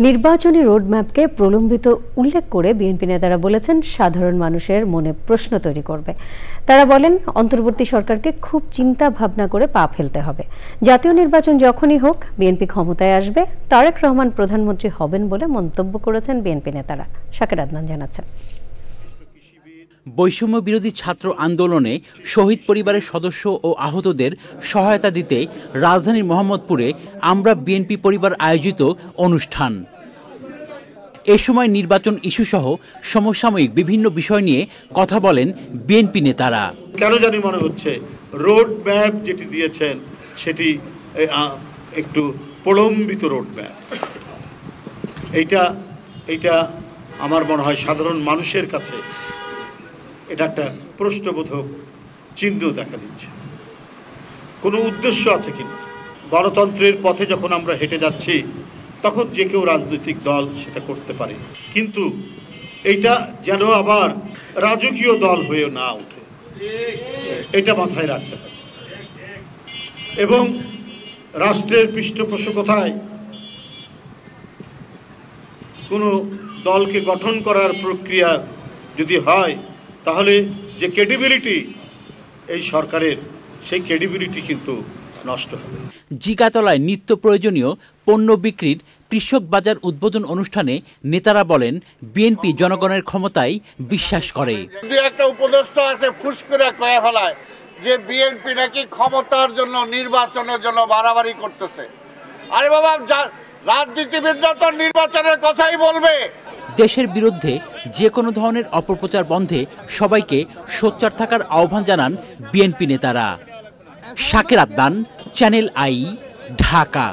নির্বাচনী রোডম্যাপকে প্রলম্বিত উল্লেখ করে বিএনপি নেতারা বলেছেন সাধারণ মানুষের মনে প্রশ্ন তৈরি করবে। তারা বলেন অন্তর্বর্তী সরকারকে খুব চিন্তা ভাবনা করে পা ফেলতে হবে। জাতীয় নির্বাচন যখনই হোক বিএনপি ক্ষমতায় আসবে, তারেক রহমান প্রধানমন্ত্রী হবেন বলে মন্তব্য করেছেন বিএনপি নেতারা। শাকের আদনান জানাচ্ছেন। বৈষম্য বিরোধী ছাত্র আন্দোলনে শহীদ পরিবারের সদস্য ও আহতদের সহায়তা দিতে রাজধানীর মোহাম্মদপুরে আমরা বিএনপি পরিবার আয়োজিত অনুষ্ঠান। এ সময় নির্বাচন ইস্যুসহ সমসাময়িক বিভিন্ন বিষয় নিয়ে কথা বলেন বিএনপি নেতারা। কেন জানি মনে হচ্ছে রোড ম্যাপ যেটি দিয়েছেন সেটি একটু প্রলম্বিত রোড ম্যাপ। এইটা আমার মনে হয় সাধারণ মানুষের কাছে এটা একটা প্রশ্নবোধক চিহ্ন দেখা দিচ্ছে। কোনো উদ্দেশ্য আছে কিনা? গণতন্ত্রের পথে যখন আমরা হেঁটে যাচ্ছি তখন যে কেউ রাজনৈতিক দল সেটা করতে পারে, কিন্তু এইটা যেন আবার রাজকীয় দল হয়ে না ওঠে, এটা মাথায় রাখতে হবে। এবং রাষ্ট্রের পৃষ্ঠপোষকতায় কোনো দলকে গঠন করার প্রক্রিয়া যদি হয় তাহলে যে ক্রেডিবিলিটি এই সরকারের, সেই ক্রেডিবিলিটি কিন্তু নষ্ট হবে। জিগাতলায় নিত্য প্রয়োজনীয় পণ্য বিক্রির কৃষক বাজার উদ্বোধন অনুষ্ঠানে নেতারা বলেন বিএনপি জনগণের ক্ষমতায় বিশ্বাস করে। একটা উপদেষ্টা আছে ফুস করে কয়ে ফেলায় যে বিএনপি নাকি ক্ষমতার জন্য নির্বাচনের জন্য বাড়াবাড়ি করতেছে। আরে বাবা, রাজনীতিবিদরা তো নির্বাচনের কথাই বলবে। দেশের বিরুদ্ধে যে কোনো ধরনের অপপ্রচার বন্ধে সবাইকে সোচ্চার থাকার আহ্বান জানান বিএনপি নেতারা। শাকের আদনান, চ্যানেল আই, ঢাকা।